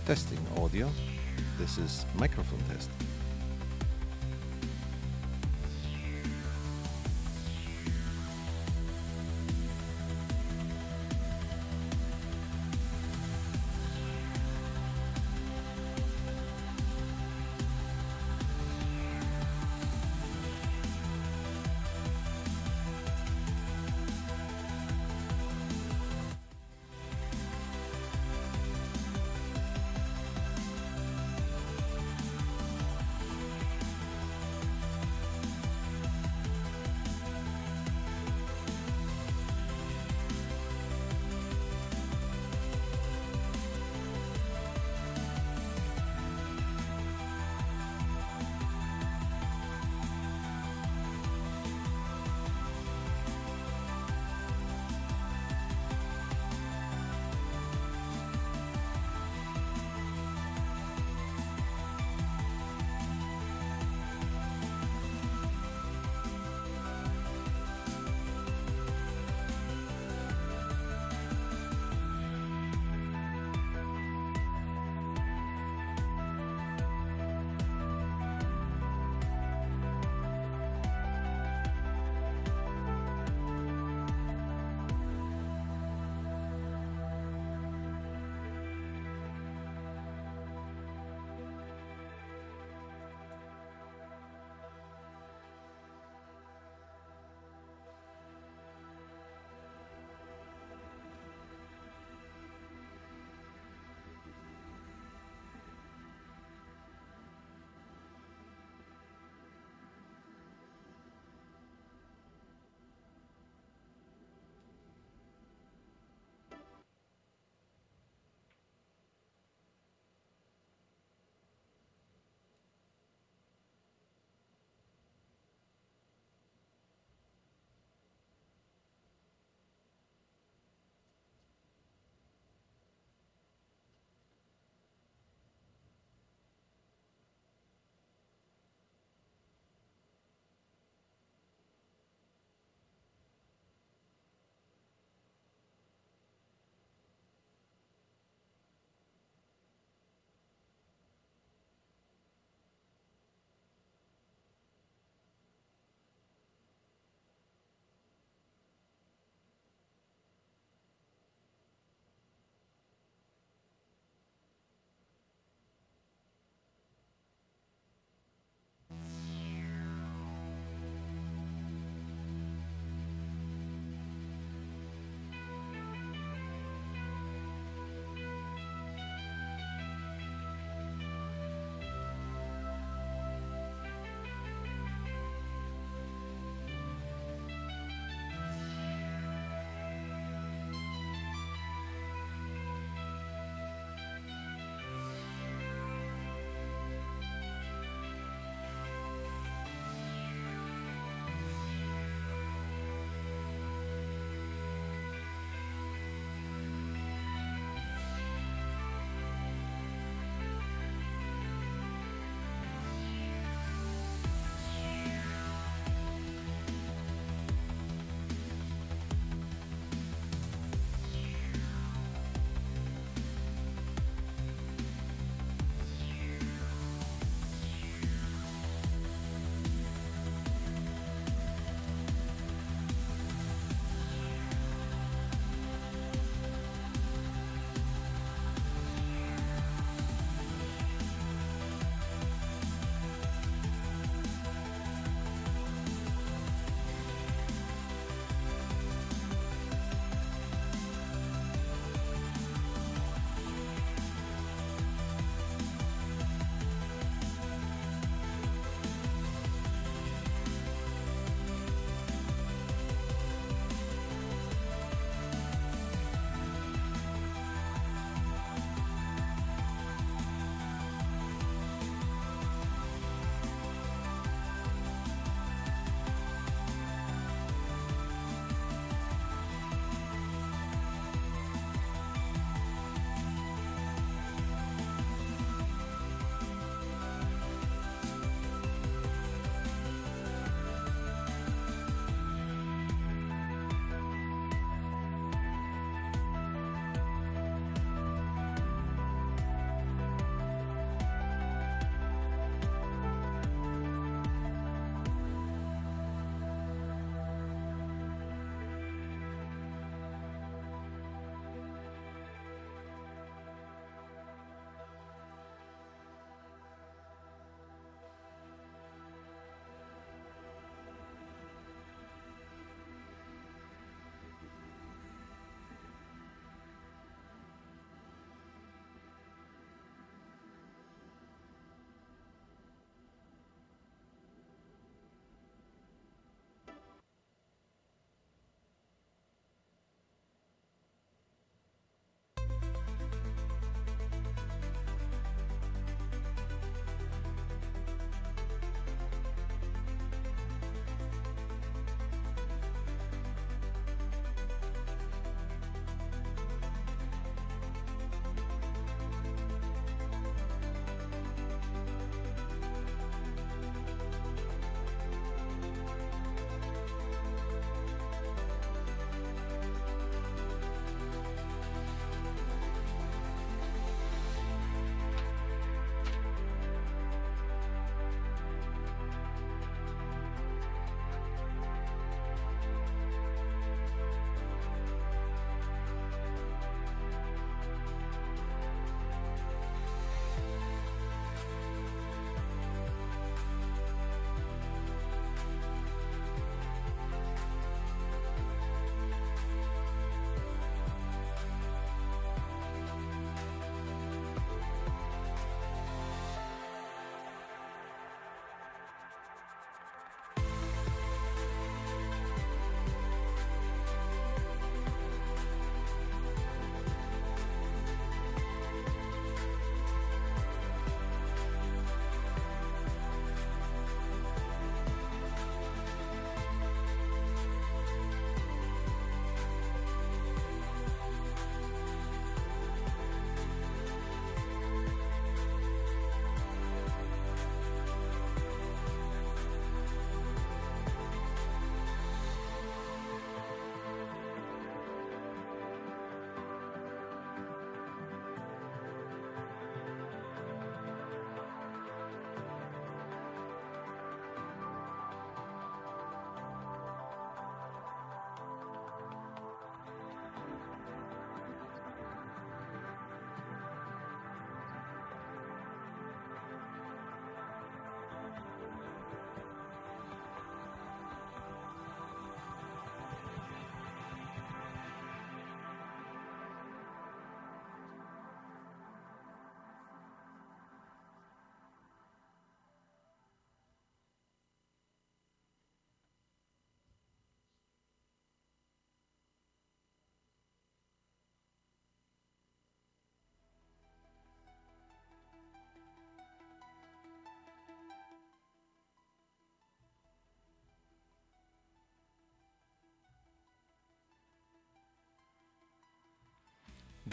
Testing audio. This is microphone test.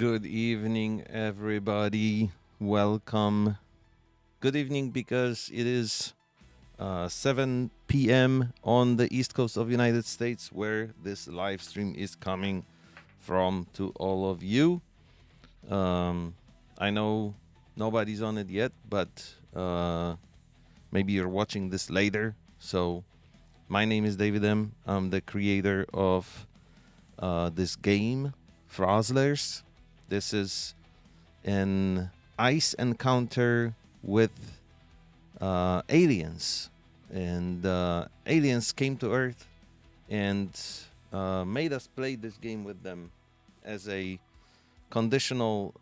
Good evening, everybody. Welcome. Good evening because it is 7 p.m. on the East Coast of United States, where this live stream is coming from to all of you. I know nobody's on it yet, but maybe you're watching this later. So my name is David M. I'm the creator of this game, Frozzlers. This is an ice encounter with aliens. And aliens came to Earth and made us play this game with them as a conditional.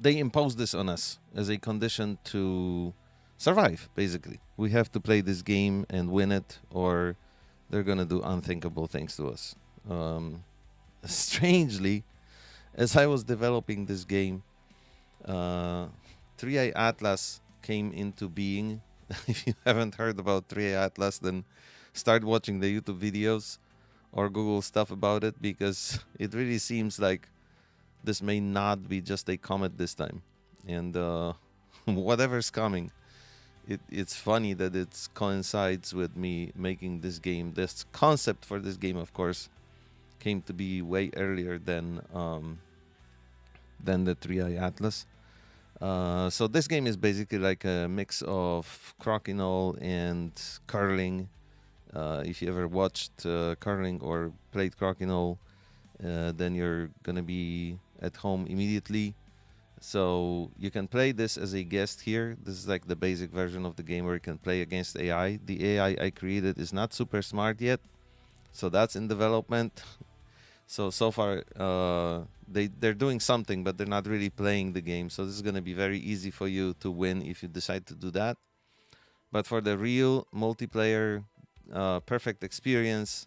They imposed this on us as a condition to survive, basically. We have to play this game and win it, or they're going to do unthinkable things to us. Strangely, as I was developing this game, 3i Atlas came into being. If you haven't heard about 3i Atlas, then start watching the YouTube videos or Google stuff about it, because it really seems like this may not be just a comet this time. And whatever's coming, it's funny that it coincides with me making this game. This concept for this game, of course, came to be way earlier than the 3i Atlas. So this game is basically like a mix of crokinole and curling. If you ever watched curling or played crokinole, then you're gonna be at home immediately. So you can play this as a guest here. This is like the basic version of the game where you can play against AI. The AI I created is not super smart yet, so that's in development. So far, they're doing something, but they're not really playing the game. So this is going to be very easy for you to win if you decide to do that. But for the real multiplayer, perfect experience,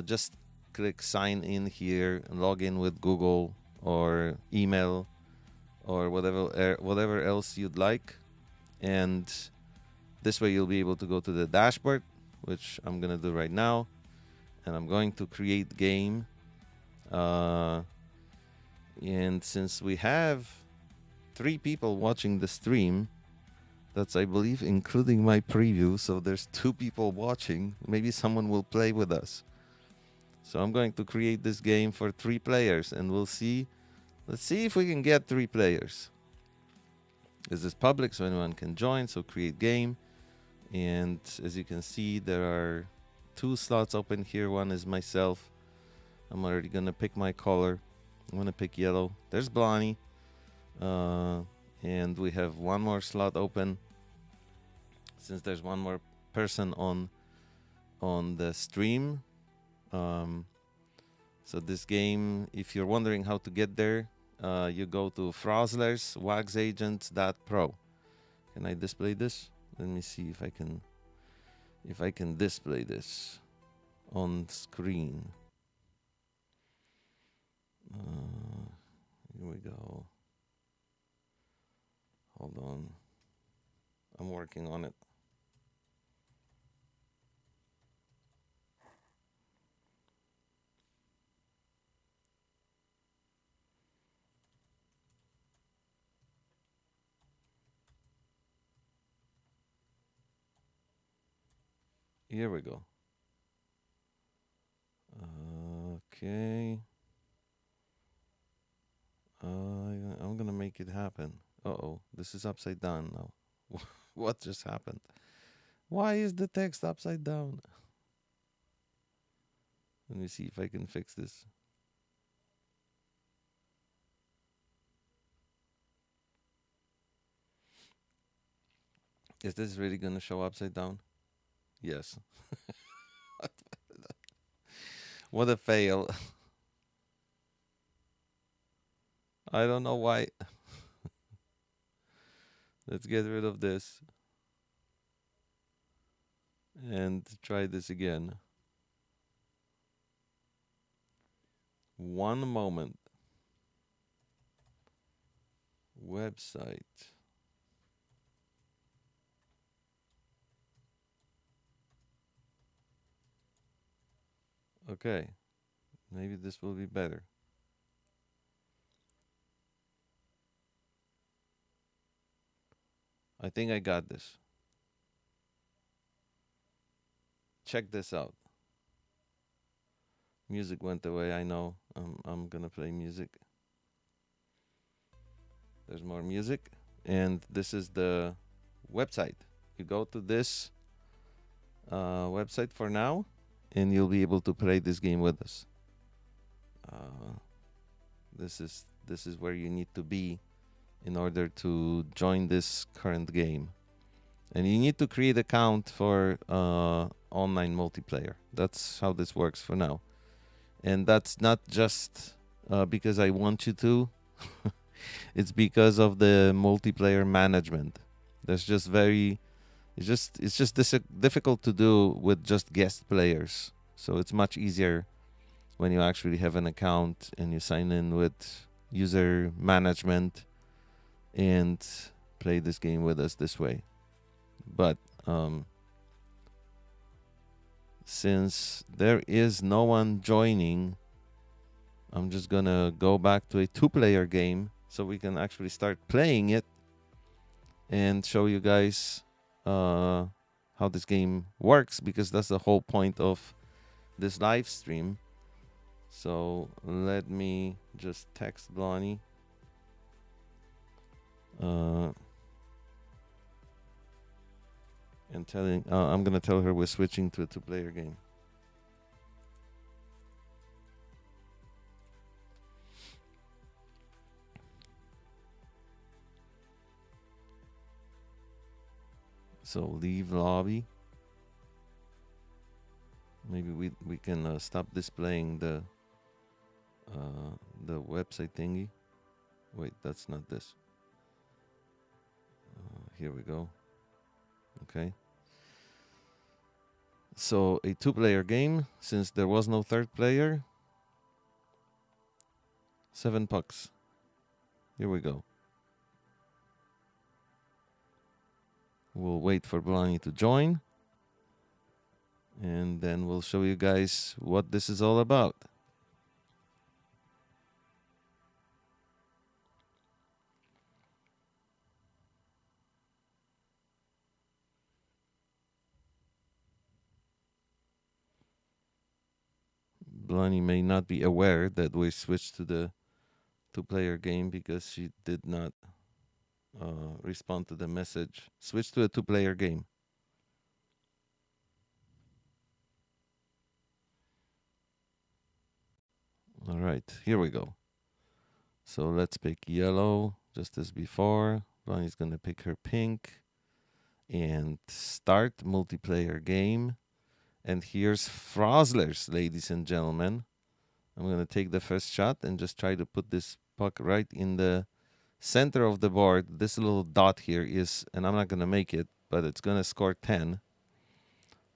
just click sign in here and log in with Google or email or whatever else you'd like. And this way you'll be able to go to the dashboard, which I'm going to do right now. And I'm going to create game. And since we have 3 people watching the stream, that's, I believe, including my preview, so there's 2 people watching. Maybe someone will play with us. So I'm going to create this game for 3 players, and we'll see. Let's see if we can get 3 players. This is public, so anyone can join. So create game, and as you can see, there are 2 slots open here. One is myself. I'm already gonna pick my color. I'm gonna pick yellow. There's Blondie. And we have 1 more slot open, since there's 1 more person on the stream. So this game, if you're wondering how to get there, you go to Frozzlers, waxagents.pro. Can I display this? Let me see if I can display this on screen. Here we go. Hold on. I'm working on it. Here we go. Okay. I'm gonna make it happen. Uh-oh, this is upside down now. What just happened? Why is the text upside down? Let me see if I can fix this. Is this really gonna show upside down? Yes. What a fail. I don't know why. Let's get rid of this and try this again. One moment. Website. Okay. Maybe this will be better. I think I got this. Check this out. Music went away. I know. I'm gonna play music. There's more music, and this is the website. You go to this website for now, and you'll be able to play this game with us. Uh, this is where you need to be in order to join this current game, and you need to create account for online multiplayer. That's how this works for now, and that's not just because I want you to. It's because of the multiplayer management. That's just very. It's just difficult to do with just guest players. So it's much easier when you actually have an account and you sign in with user management and play this game with us this way. But since there is no one joining, I'm just gonna go back to a two-player game so we can actually start playing it and show you guys how this game works, because that's the whole point of this live stream. So let me just text Blonnie. And I'm gonna tell her we're switching to a two-player game. So leave lobby. Maybe we can stop displaying the website thingy. Wait, that's not this. Here we go. Okay. So a two-player game, since there was no third player. 7 pucks. Here we go. We'll wait for Blonnie to join. And then we'll show you guys what this is all about. Blonnie may not be aware that we switched to the two-player game because she did not respond to the message. Switch to a two-player game. All right, here we go. So let's pick yellow, just as before. Blonnie's gonna pick her pink and start multiplayer game. And here's Frozzlers, ladies and gentlemen. I'm gonna take the first shot and just try to put this puck right in the center of the board. This little dot here is, and I'm not gonna make it, but it's gonna score 10.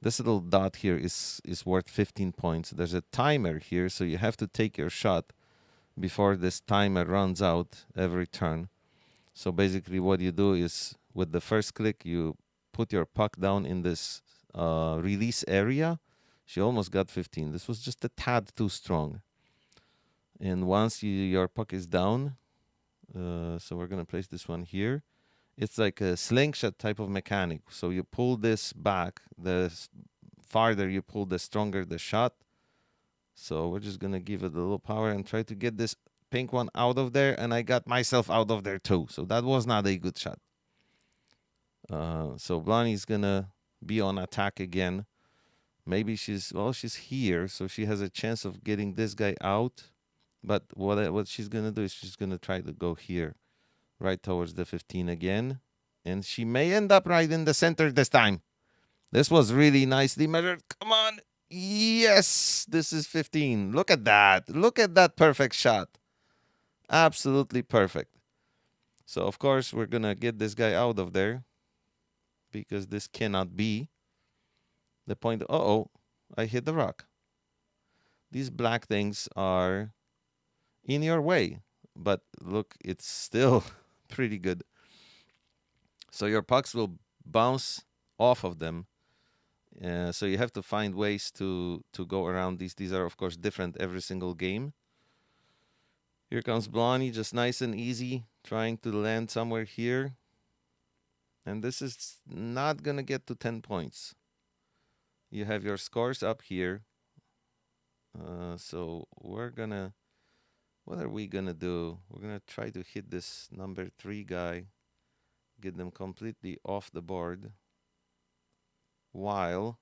This little dot here is worth 15 points. There's a timer here, so you have to take your shot before this timer runs out every turn. So basically what you do is, with the first click, you put your puck down in this release area. She almost got 15. This was just a tad too strong. And once your puck is down, so we're going to place this one here. It's like a slingshot type of mechanic. So you pull this back. The farther you pull, the stronger the shot. So we're just going to give it a little power and try to get this pink one out of there. And I got myself out of there too. So that was not a good shot. So Blonnie's going to be on attack again. Maybe she's here. So she has a chance of getting this guy out. But what she's going to do is she's going to try to go here, right towards the 15 again. And she may end up right in the center this time. This was really nicely measured. Come on. Yes, this is 15. Look at that. Look at that perfect shot. Absolutely perfect. So, of course, we're going to get this guy out of there, because this cannot be the point. Uh-oh, I hit the rock. These black things are in your way, but look, it's still pretty good. So your pucks will bounce off of them, So you have to find ways to go around these. These are, of course, different every single game. Here comes Blondie, just nice and easy, trying to land somewhere here. And this is not going to get to 10 points. You have your scores up here. So we're going to... What are we going to do? We're going to try to hit this number 3 guy. Get them completely off the board. While...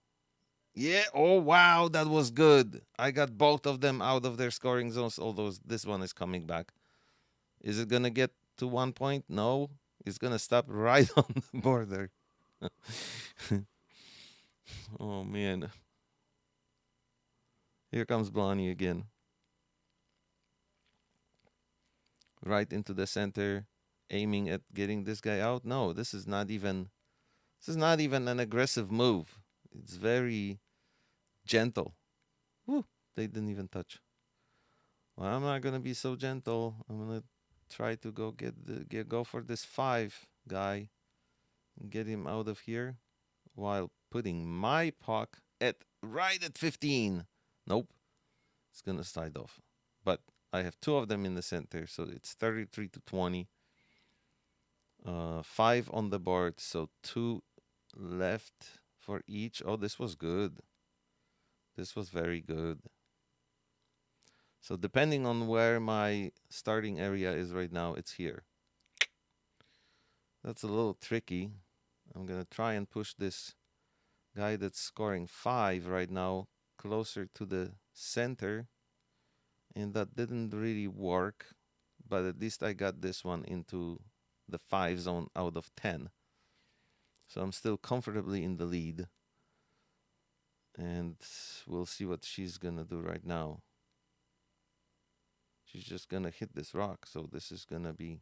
Yeah, oh wow, that was good. I got both of them out of their scoring zones, although this one is coming back. Is it going to get to 1 point? No. It's going to stop right on the border. Oh, man. Here comes Blondie again. Right into the center, aiming at getting this guy out. No, this is not even an aggressive move. It's very gentle. Woo, they didn't even touch. Well, I'm not going to be so gentle. I'm going to try to go for this 5 guy and get him out of here while putting my puck right at 15. Nope. It's going to slide off. But I have 2 of them in the center, so it's 33 to 20. 5 on the board, so 2 left for each. Oh, this was good. This was very good. So depending on where my starting area is right now, it's here. That's a little tricky. I'm going to try and push this guy that's scoring 5 right now closer to the center. And that didn't really work. But at least I got this one into the 5 zone out of 10. So I'm still comfortably in the lead. And we'll see what she's going to do right now. She's just going to hit this rock. So this is going to be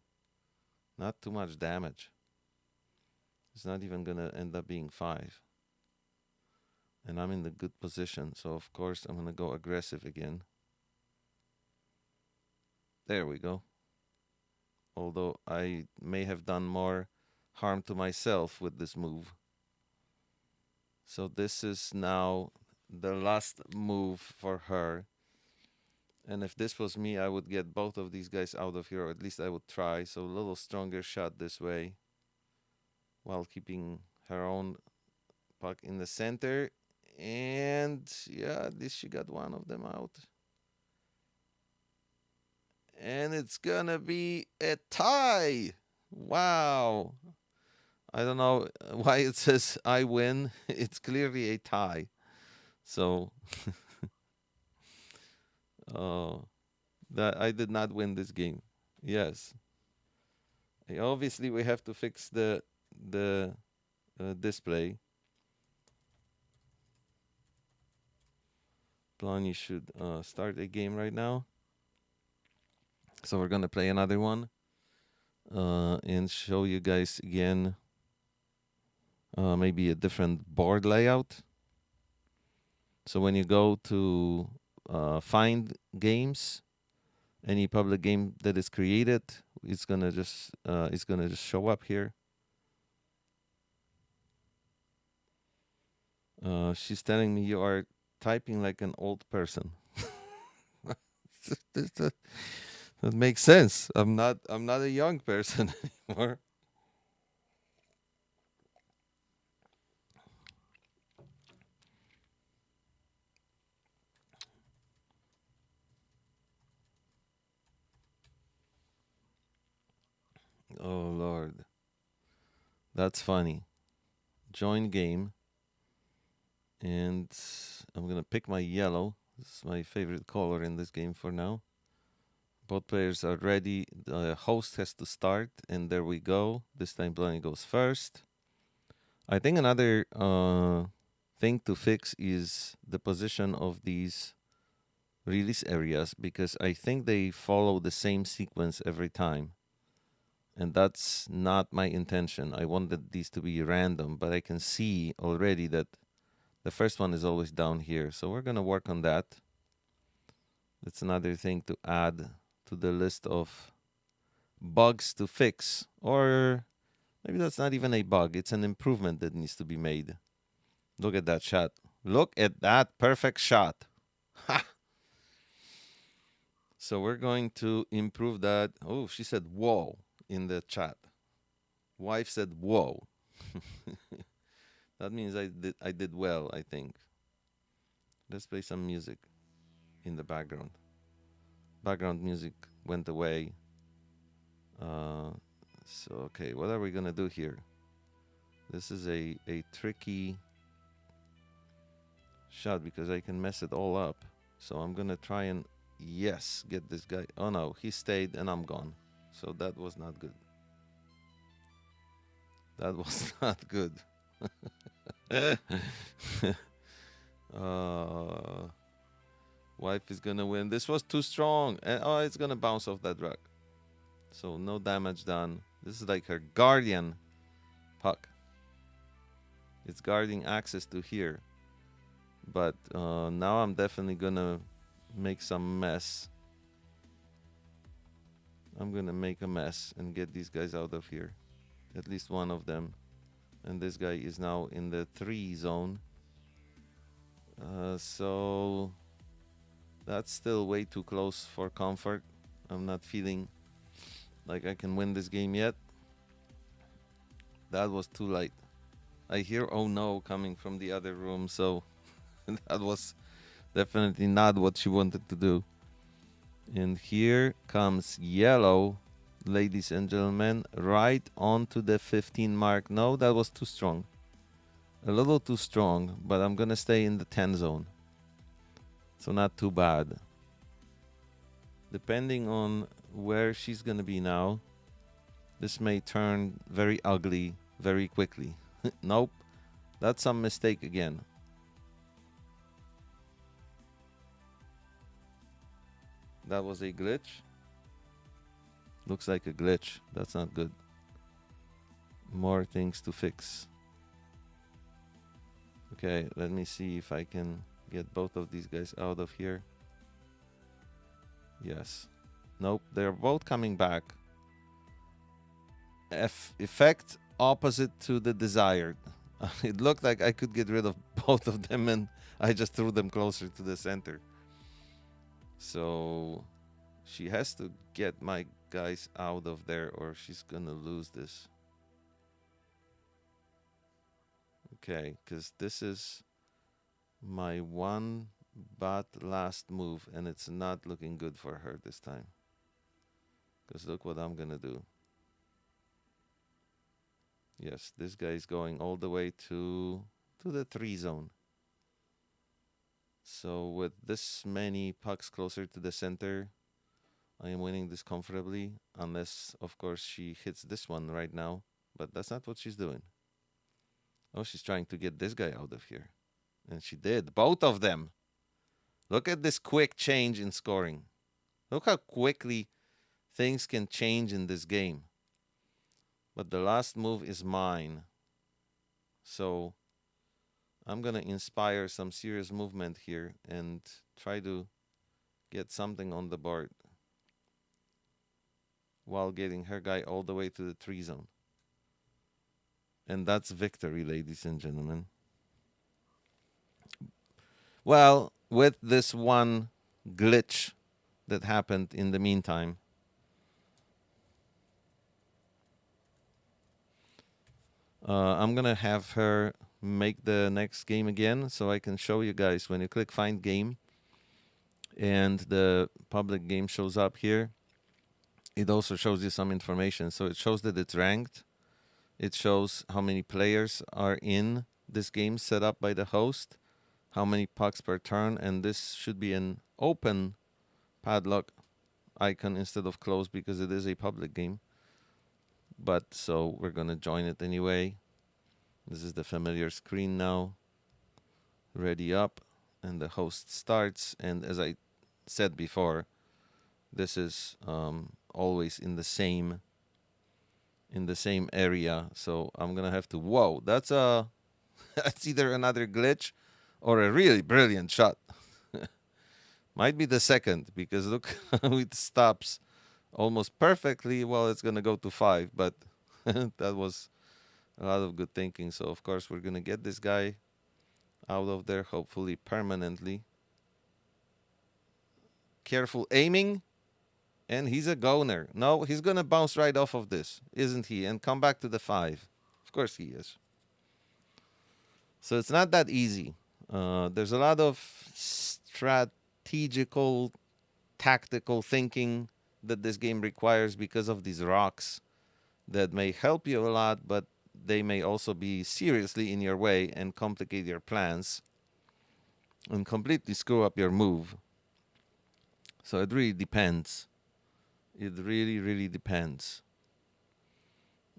not too much damage. It's not even going to end up being 5. And I'm in the good position. So, of course, I'm going to go aggressive again. There we go. Although I may have done more harm to myself with this move. So this is now the last move for her. And if this was me, I would get both of these guys out of here, or at least I would try. So a little stronger shot this way, while keeping her own puck in the center. And yeah, at least she got one of them out. And it's gonna be a tie. Wow. I don't know why it says I win. It's clearly a tie. So that I did not win this game. Yes. Obviously we have to fix the display. Blondie should start a game right now. So we're gonna play another one and show you guys again maybe a different board layout. So when you go to find games, any public game that is created, it's gonna just show up here. She's telling me you are typing like an old person. That makes sense. I'm not a young person anymore. Oh Lord. That's funny. Join game. And I'm gonna pick my yellow. This is my favorite color in this game for now. Both players are ready. The host has to start, and there we go. This time Blondie goes first. I think another thing to fix is the position of these release areas, because I think they follow the same sequence every time. And that's not my intention. I wanted these to be random, but I can see already that the first one is always down here. So we're going to work on that. That's another thing to add to the list of bugs to fix. Or maybe that's not even a bug. It's an improvement that needs to be made. Look at that shot. Look at that perfect shot. Ha! So we're going to improve that. Oh, she said whoa in the chat. Wife said whoa. That means I did well, I think. Let's play some music in the background. Background music went away. So okay, what are we gonna do here? This is a tricky shot because I can mess it all up. So I'm gonna try and yes, get this guy. Oh no, he stayed and I'm gone. So that was not good. That was not good. uh, Wife is gonna win. This was too strong. And oh, it's gonna bounce off that rock. So no damage done. This is like her guardian puck. It's guarding access to here. But now I'm definitely gonna make some mess. I'm gonna make a mess and get these guys out of here. At least one of them. And this guy is now in the 3 zone. So that's still way too close for comfort. I'm not feeling like I can win this game yet. That was too late. I hear oh no coming from the other room, so that was definitely not what she wanted to do. And here comes yellow, ladies and gentlemen, right onto the 15 mark. No, that was too strong. A little too strong, but I'm gonna stay in the 10 zone. So not too bad. Depending on where she's gonna be now, this may turn very ugly very quickly. Nope, that's some mistake again. That was a glitch. Looks like a glitch. That's not good. More things to fix. Okay, let me see if I can get both of these guys out of here. Yes. Nope, they're both coming back. Effect opposite to the desired. It looked like I could get rid of both of them and I just threw them closer to the center. So she has to get my guys out of there or she's gonna lose this. Okay, because this is my one but last move and it's not looking good for her this time. Because look what I'm gonna do. Yes, this guy is going all the way to the 3 zone. So with this many pucks closer to the center, I am winning this comfortably. Unless, of course, she hits this one right now. But that's not what she's doing. Oh, she's trying to get this guy out of here. And she did. Both of them. Look at this quick change in scoring. Look how quickly things can change in this game. But the last move is mine. So I'm going to inspire some serious movement here and try to get something on the board while getting her guy all the way to the 3 zone. And that's victory, ladies and gentlemen. Well, with this one glitch that happened in the meantime, I'm going to have her make the next game again so I can show you guys. When you click find game and the public game shows up here, it also shows you some information. So it shows that it's ranked. It shows how many players are in this game set up by the host, how many pucks per turn, and this should be an open padlock icon instead of closed because it is a public game. But so we're going to join it anyway. This is the familiar screen now. Ready up, and the host starts. And as I said before, this is always in the same area. So I'm gonna have to. Whoa, that's that's either another glitch or a really brilliant shot. Might be the second because look how it stops almost perfectly. Well, it's gonna go to 5, but that was a lot of good thinking. So of course we're gonna get this guy out of there, hopefully permanently. Careful aiming. And he's a goner. No, he's going to bounce right off of this, isn't he? And come back to the 5. Of course he is. So it's not that easy. There's a lot of strategical, tactical thinking that this game requires because of these rocks that may help you a lot, but they may also be seriously in your way and complicate your plans and completely screw up your move. So it really depends. It really, really depends.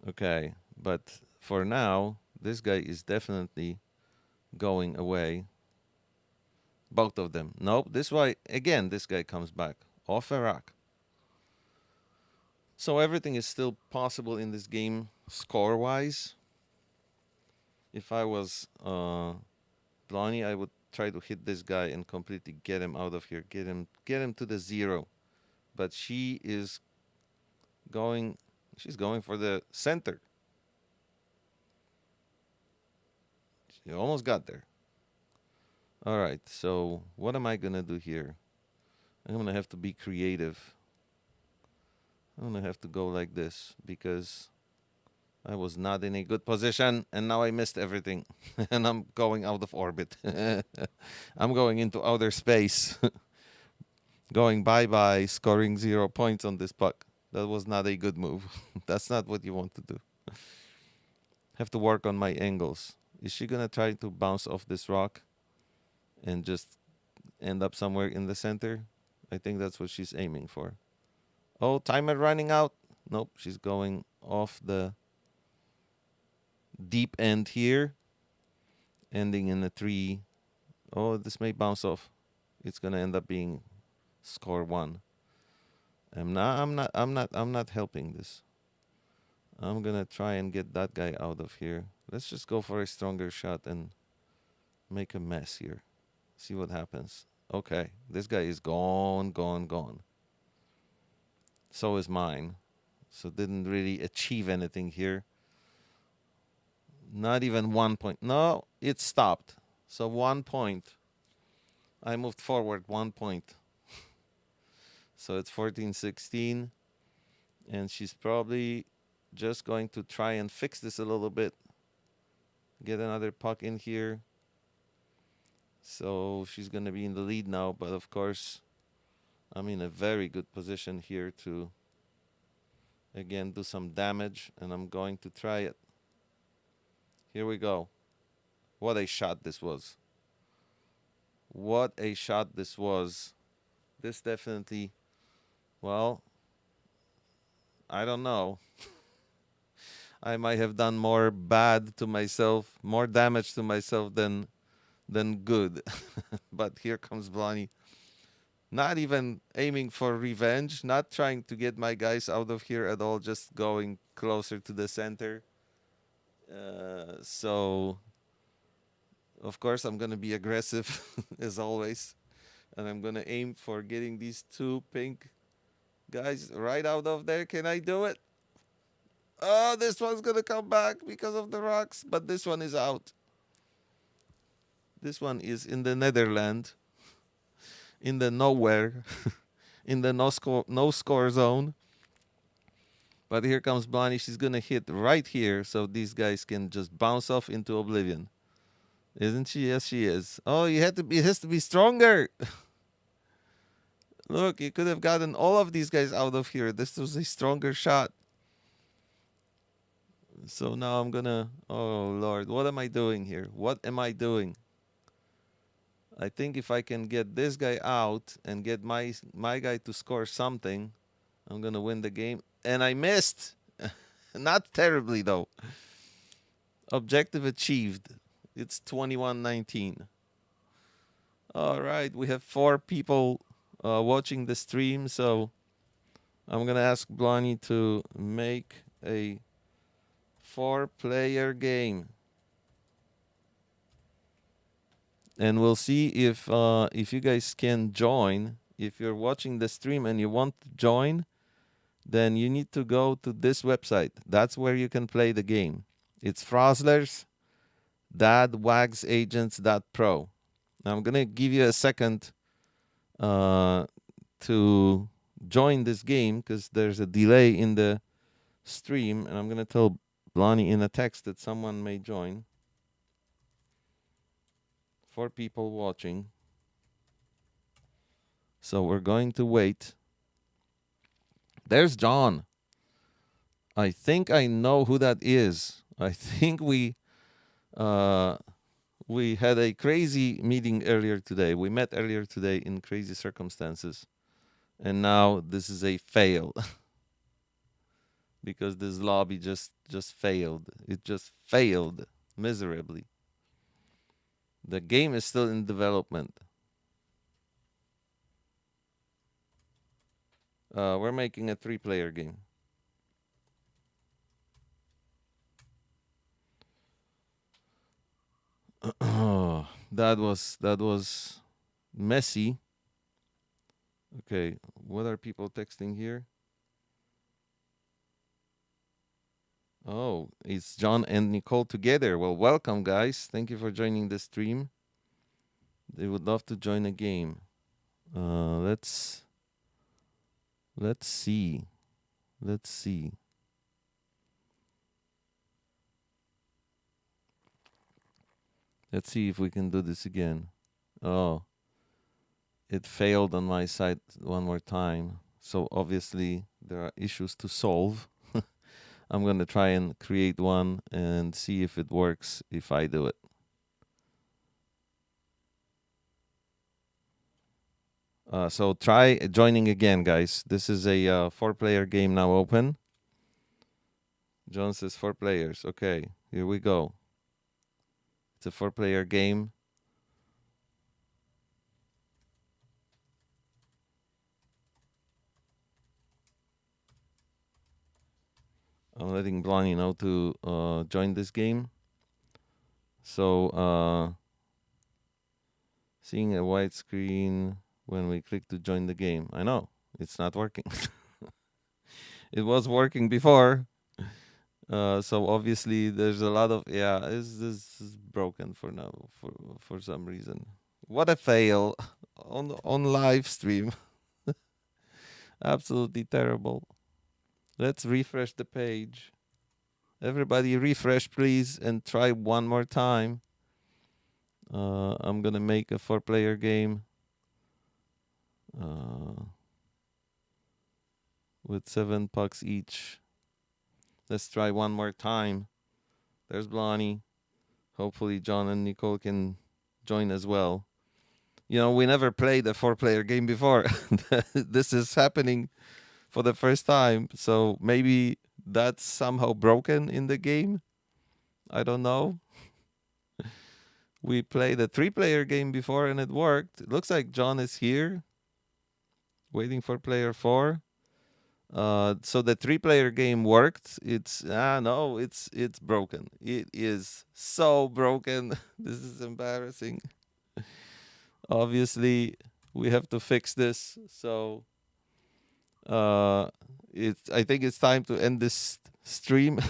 Okay, but for now, this guy is definitely going away. Both of them. Nope, this way, again, this guy comes back. Off a rock. So everything is still possible in this game, score-wise. If I was Blondie, I would try to hit this guy and completely get him out of here. Get him to the 0. But she is going... She's going for the center. She almost got there. All right, so what am I going to do here? I'm going to have to be creative. I'm going to have to go like this because I was not in a good position and now I missed everything. And I'm going out of orbit. I'm going into outer space. Going bye-bye, scoring 0 points on this puck. That was not a good move. That's not what you want to do. Have to work on my angles. Is she going to try to bounce off this rock and just end up somewhere in the center? I think that's what she's aiming for. Oh, timer running out. Nope, she's going off the deep end here. Ending in a 3. Oh, this may bounce off. It's going to end up being score 1. I'm not helping this. I'm going to try and get that guy out of here. Let's just go for a stronger shot and make a mess here. See what happens. Okay, this guy is gone. So is mine. So didn't really achieve anything here. Not even 1 point. No, it stopped. So 1 point. I moved forward 1 point. So it's 14-16. And she's probably just going to try and fix this a little bit. Get another puck in here. So she's going to be in the lead now. But of course, I'm in a very good position here to, again, do some damage. And I'm going to try it. Here we go. What a shot this was. What a shot this was. This definitely, well, I don't know. I might have done more bad to myself, more damage to myself than good. But here comes Blondie. Not even aiming for revenge, not trying to get my guys out of here at all, just going closer to the center. So, of course, I'm going to be aggressive, as always. And I'm going to aim for getting these 2 pink guys right out of there. Can I do it? Oh, this one's going to come back because of the rocks. But this one is out. This one is in the Netherlands. In the nowhere. In the no score zone. But here comes Blondie. She's going to hit right here. So these guys can just bounce off into oblivion. Isn't she? Yes, she is. Oh, it has to be stronger. Look, you could have gotten all of these guys out of here. This was a stronger shot. So now I'm gonna... Oh, Lord. What am I doing here? What am I doing? I think if I can get this guy out and get my guy to score something, I'm gonna win the game. And I missed. Not terribly, though. Objective achieved. It's 21-19. All right. We have 4 people watching the stream, so I'm going to ask Blondie to make a 4-player game. And we'll see if you guys can join. If you're watching the stream and you want to join, then you need to go to this website. That's where you can play the game. It's Frozzlers.com. dadwagsagents.pro. Now I'm gonna give you a second to join this game because there's a delay in the stream, and I'm gonna tell Blondie in a text that someone may join. 4 people watching. So we're going to wait. There's John. I think I know who that is. I think we had a crazy meeting earlier today. We met earlier today in crazy circumstances. And now this is a fail. Because this lobby just failed. It just failed miserably. The game is still in development. We're making a 3-player game. That was messy. Okay, what are people texting here? Oh, it's John and Nicole together. Well, welcome, guys. Thank you for joining the stream. They would love to join a game. Let's see. Let's see. Let's see if we can do this again. Oh, it failed on my side one more time. So obviously there are issues to solve. I'm going to try and create one and see if it works if I do it. So try joining again, guys. This is a 4-player game now open. John says 4 players. Okay, here we go. It's a 4-player game. I'm letting Blondie know to join this game. So, seeing a white screen when we click to join the game. I know, it's not working. It was working before. So obviously there's a lot of, this is broken for now, for some reason. What a fail on live stream. Absolutely terrible. Let's refresh the page. Everybody refresh, please, and try one more time. I'm gonna make a 4-player game with 7 pucks each. Let's try one more time. There's Blondie. Hopefully John and Nicole can join as well. You know, we never played a 4-player game before. This is happening for the first time. So maybe that's somehow broken in the game. I don't know. We played a 3-player game before and it worked. It looks like John is here, waiting for player 4. So the 3-player game worked. It's broken. It is so broken. This is embarrassing. Obviously, we have to fix this. So I think it's time to end this stream.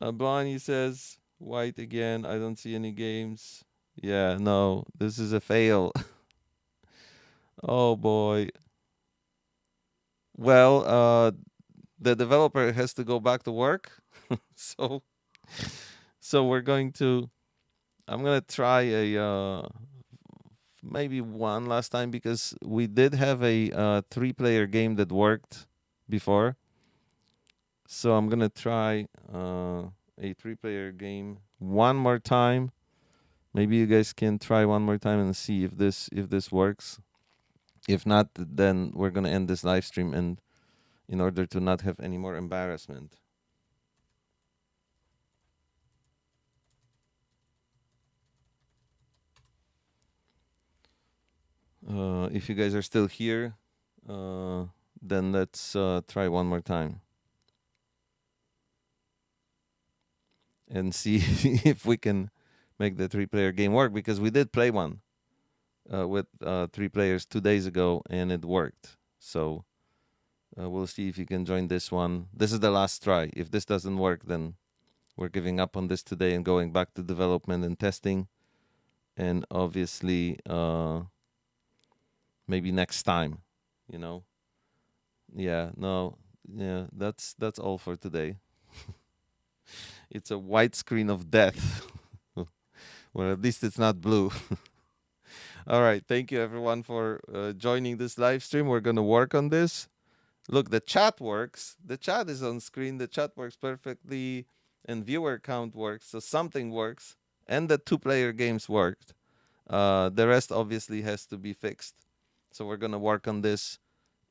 Bonnie says white again. I don't see any games. Yeah, no, this is a fail. Oh boy. Well, the developer has to go back to work. so we're going to, I'm going to try a maybe one last time because we did have a 3-player game that worked before. So I'm going to try a 3-player game one more time. Maybe you guys can try one more time and see if this works. If not, then we're going to end this live stream and in order to not have any more embarrassment. If you guys are still here, then let's try one more time and see if we can make the 3-player game work, because we did play one with 3 players 2 days ago and it worked. So we'll see if you can join this one. This is the last try. If this doesn't work, then we're giving up on this today and going back to development and testing. And obviously, maybe next time, you know. Yeah, no, yeah, that's all for today. It's a white screen of death. Well, at least it's not blue. All right, thank you everyone for joining this live stream. We're gonna work on this. Look, the chat works. The chat is on screen. The chat works perfectly, and viewer count works. So something works, and the two-player games worked. The rest obviously has to be fixed. So we're gonna work on this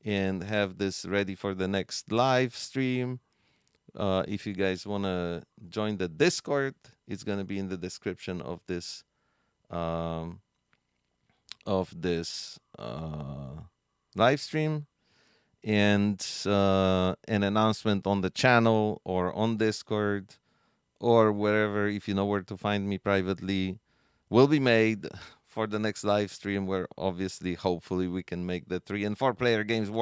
and have this ready for the next live stream. If you guys wanna join the Discord, it's gonna be in the description of this um, live stream, and an announcement on the channel or on Discord or wherever, if you know where to find me privately, will be made for the next live stream, where obviously hopefully we can make the 3 and 4 player games work.